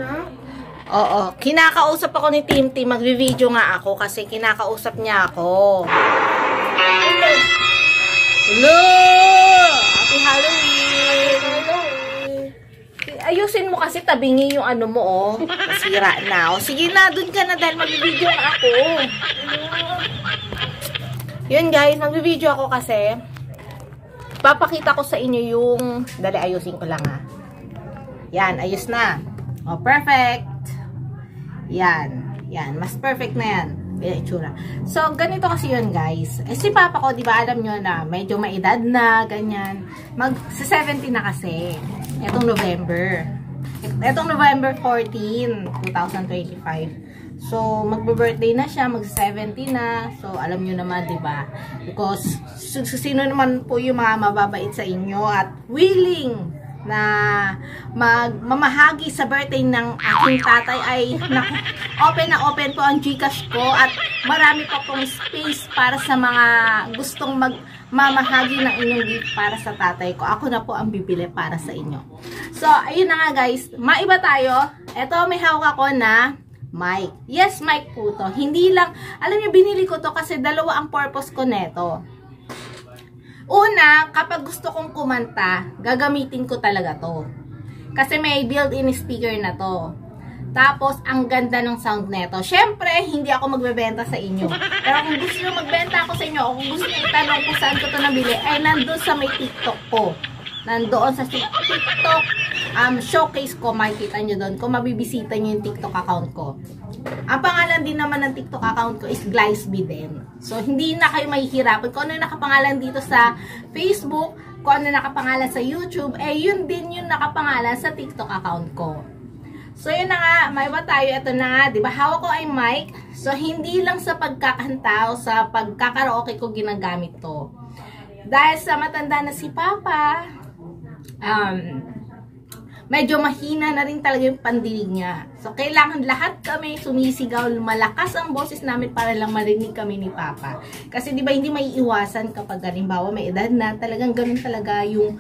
na? Oo. Kinakausap ako ni Tim. Magvi-video nga ako kasi kinakausap niya ako. Hello! Happy Halloween! Ayusin mo kasi tabingi yung ano mo, oh. Masira na. O, sige na, dun ka na dahil mag-video nga ako. Yun guys, mag-video ako kasi papakita ko sa inyo yung... Dali, ayusin ko lang ha. Yan, ayos na. O, perfect. Yan. Yan, mas perfect na yan. Yan, itsura. So, ganito kasi yun guys. Eh, si Papa ko, di ba alam nyo na medyo maedad na, ganyan. Sa 70 na kasi. Etong November. Etong November 14, 2025. So, magbe-birthday na siya, mag-70 na. So, alam nyo naman, di ba? Because, sino naman po yung mga mababait sa inyo at willing na mamahagi sa birthday ng aking tatay ay open na open po ang GCash ko at marami pa pong space para sa mga gustong mamahagi ng inyong gift para sa tatay ko. Ako na po ang bibili para sa inyo. So, ayun na nga guys. Maiba tayo. Ito, may hawak ako na mic. Yes, mic po to. Hindi lang, alam niyo, binili ko to kasi dalawa ang purpose ko neto. Una, kapag gusto kong kumanta, gagamitin ko talaga to. Kasi may built-in speaker na to. Tapos, ang ganda ng sound neto. Syempre, hindi ako magbebenta sa inyo. Pero kung gusto nyo magbenta ako sa inyo, o kung gusto nyo itanong kung saan ko to nabili, ay nandun sa may TikTok ko. Nandoon sa TikTok showcase ko, makikita nyo doon. Kung mabibisita nyo yung TikTok account ko. Ang pangalan din naman ng TikTok account ko is Glysby din. So, hindi na kayo mahihirapan. Kung ano yung nakapangalan dito sa Facebook, kung ano nakapangalan sa YouTube, eh yun din yung nakapangalan sa TikTok account ko. So, yun na nga, may ba tayo? Ito na nga, di ba? Hawak ko ay mic. So, hindi lang sa pagkakanta o sa pagkakaraoke ko ginagamit to. Dahil sa matanda na si Papa, medyo mahina na rin talaga yung pandinig niya. So, kailangan lahat kami sumisigaw, malakas ang boses namin para lang marinig kami ni Papa. Kasi di ba hindi may iwasan kapag halimbawa may edad na, talagang ganun talaga yung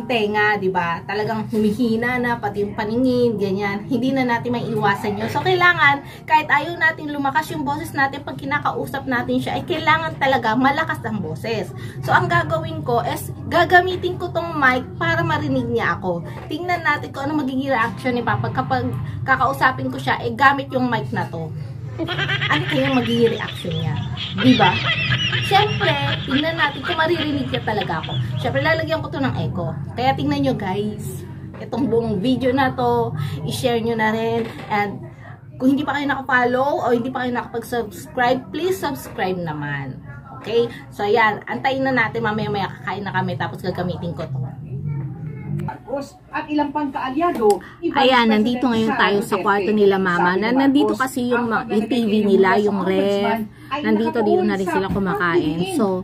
tenga, di ba? Talagang humihina na, pati yung paningin, ganyan. Hindi na natin may iwasan yun. So, kailangan, kahit ayaw natin lumakas yung boses natin, pag kinakausap natin siya, ay kailangan talaga malakas ang boses. So, ang gagawin ko is, gagamitin ko tong mic para marinig niya ako. Tingnan natin kung ano magiging reaction ni Papa kapag kakausapin ko siya, eh gamit yung mic na to. Ano kayang magiging reaction niya? Diba? Siyempre, tingnan natin kung maririnig niya talaga ako. Siyempre, lalagyan ko to ng echo. Kaya tingnan nyo guys, itong buong video na to, i-share nyo na rin. And kung hindi pa kayo nakafollow o hindi pa kayo nakapag-subscribe, please subscribe naman. Okay? So, ayan. Antayin na natin. Mamaya-maya kakain na kami tapos gagamitin ko to. At ilang pang kaalyado. Ayan, nandito ngayon tayo sa kwarto nila Mama. Nandito kasi yung TV nila, yung ref. Nandito dito na rin sila kumakain. So,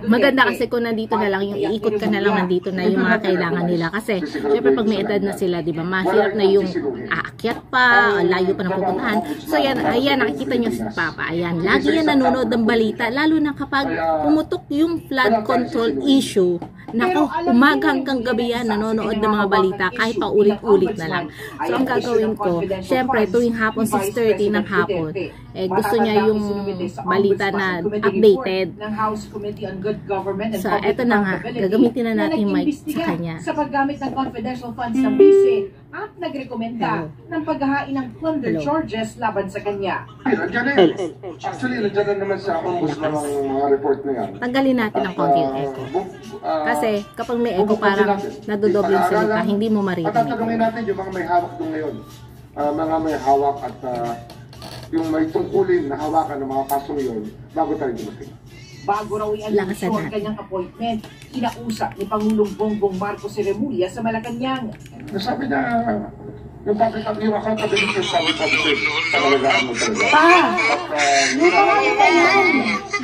maganda kasi kung nandito na lang, yung iikot ka na lang, nandito na yung mga kailangan nila. Kasi, syempre pag may edad na sila, di ba, mahirap na yung aakyat pa, layo pa ng pupuntahan. So, ayan, nakikita nyo si Papa. Ayan, lagi yan nanonood ng balita, lalo na kapag pumutok yung flood control issue. Naku, umaga hanggang gabi yan, nanonood ng mga balita, kahit pa ulit-ulit na lang. So, ang gagawin ko, syempre, tuwing hapon, 6:30 ng hapon, eh, gusto niya yung balita na updated. So, eto na nga, gagamitin na natin yung mic sa kanya. Sa paggamit ng confidential funds ng BC at nagrekomenda ng paghahain ng plunder charges laban sa kanya. Actually, nandiyan na naman sa ombudsman ng mga report na yan. Tanggalin natin ang konti yung echo. Kasi kapag may echo, parang nadodoble yung salita, hindi mo marinig. Patatanungin natin yung mga may hawak doon ngayon. Mga may hawak at yung may tungkulin na hawakan ng mga kasong yun bago tayo dumating. Bago raw i-alusyon ang kanyang appointment, kinausap ni Pangulong Bongbong Marcos si Remulla sa Malacanang. Nasabi niya, yung accountability sa talagaan mo talaga. Lumang ano na yan?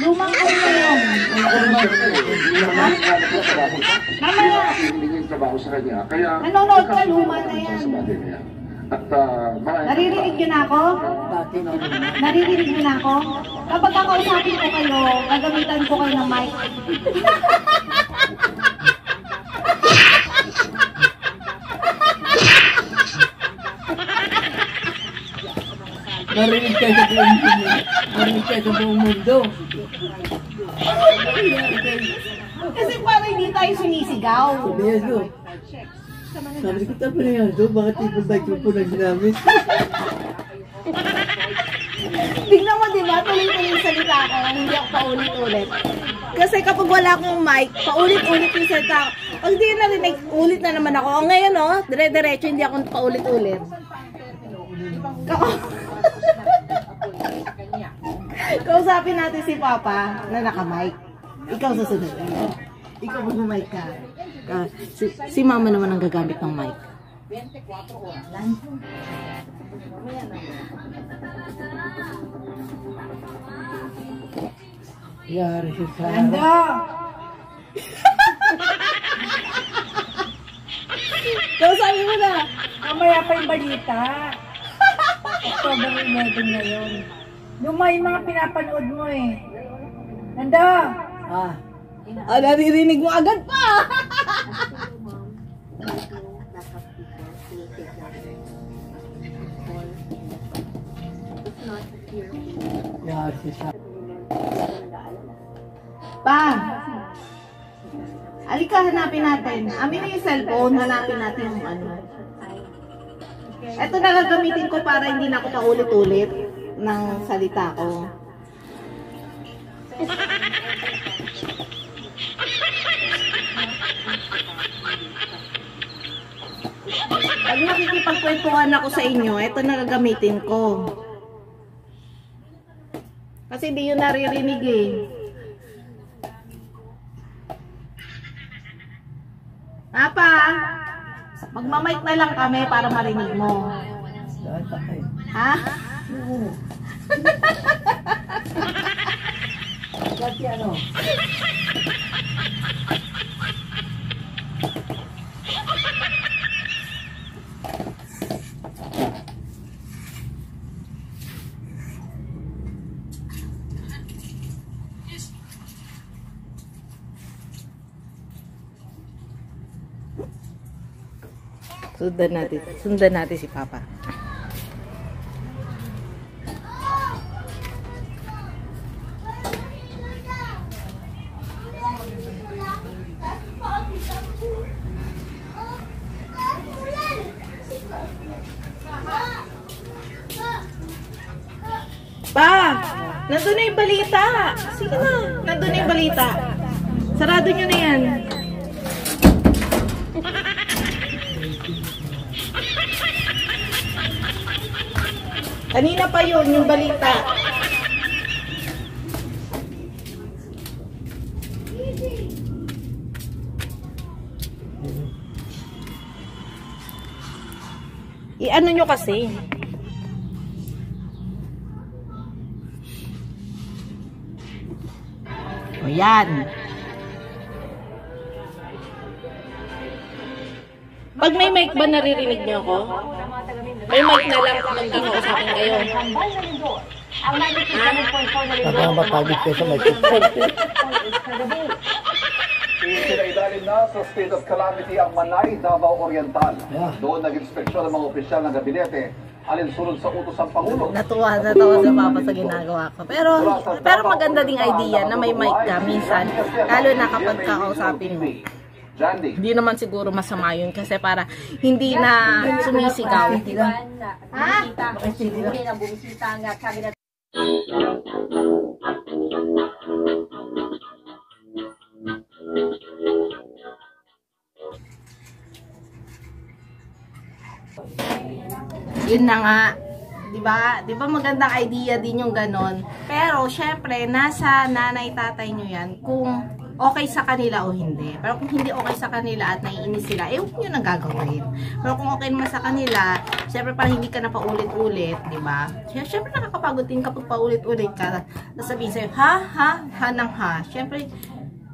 Lumang ano na yan? Mamaya! Hindi yung trabaho sa kanya. Kaya, nanonood ka, luma na yan. At, naririnig niyo na ako? Naririnig niyo na ako? Kapag kakausapin ko kayo, gagamitan ko kayo ng mic. Marinig kayo sa buong mundo. Marinig kayo sa buong mundo. Kasi parang hindi tayo sumisigaw. Sabihan nyo. Sabi ko, tapo na yan. Bakit ibang microphone ang ginamit? Tignan mo, diba? Tuloy-tuloy yung salita ko. Hindi ako paulit-ulit. Kasi kapag wala akong mic, paulit-ulit yung salita ko. Pag di narinig, ulit na naman ako. O ngayon, oh, dire-diretso, hindi ako paulit-ulit. Kausapin natin si Papa na naka-mic. Ikaw susunod. Ikaw mag-mic ka. Si Mama naman ang gagamit ng mic. 24 oras. Yari si Sarah. Ando! Kausapin mo na. Mamaya pa yung balita. October 11 na yun. Yung mga pinapanood mo eh. Ando! Ah. Naririnig mo agad pa. Yari si Sarah. Pa! Alika, hanapin natin. Amin na yung cellphone, hanapin natin yung ano. Ito na gagamitin ko para hindi na ako paulit-ulit ng salita ko. Pag nakikipagkwentuhan ako sa inyo, ito na gagamitin ko. Kasi hindi yun naririnig eh. Apa, magmamic na lang kami para marinig mo. Ha? Kasi ano? Sundan natin si Papa. Pa! Nandun na yung balita! Sige na! Nandun na yung balita. Sarado nyo na yan. Kanina pa yun, yung balita. I-ano nyo kasi. O yan. Pag may mic ba naririnig nyo ako? May mic na lang kung nagkakausapin kayo. Baka matagit kayo sa microphone. Isinailalim na sa state of calamity ang Manay, Davao Oriental. Doon nag-inspeksyon ang mga opisyal ng gabinete alinsunod sa utos ng Pangulo. Natuwa si Papa sa ginagawa ko. Pero maganda ding idea na may mic ka minsan, lalo na kapag kakausapin mo. Hindi naman siguro masama yun kasi para hindi na sumisigaw. Ha? Yun na nga. Diba magandang idea din yung ganon. Pero syempre, nasa nanay tatay nyo yan kung okay sa kanila o hindi. Pero kung hindi okay sa kanila at naiinis sila, huwag nyo nang gagawin. Pero kung okay naman sa kanila, syempre parang hindi ka na paulit-ulit, diba? Syempre nakakapagod din kapag paulit-ulit ka. Sasabihin sa'yo, ha nang ha. Syempre,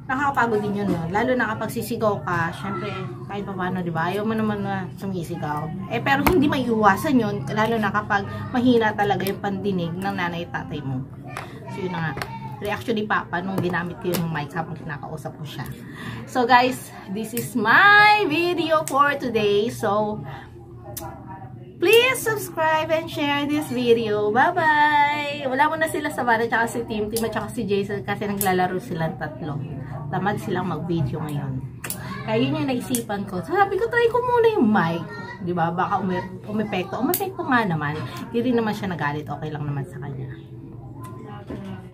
nakakapagod din yun, no? Lalo na kapag sisigaw ka, syempre, kahit pa paano, diba? Ayaw mo naman na sumisigaw. Pero hindi maiiwasan yun, lalo na kapag mahina talaga yung pandinig ng nanay tatay mo. So, yun na nga. Reaction ni Papa nung ginamit ko yung mic habang kinakausap ko siya. So guys, this is my video for today. So, please please subscribe and share this video. Bye-bye! Wala mo na sila sa Vara, tsaka si Tim at tsaka si Jason kasi naglalaro silang tatlo. Tamad silang mag-video ngayon. Kaya yun yung naisipan ko. So, sabi ko, try ko muna yung mic. Diba? Baka umepekto. Umepekto nga naman. Hindi rin naman siya nagalit. Okay lang naman sa kanya.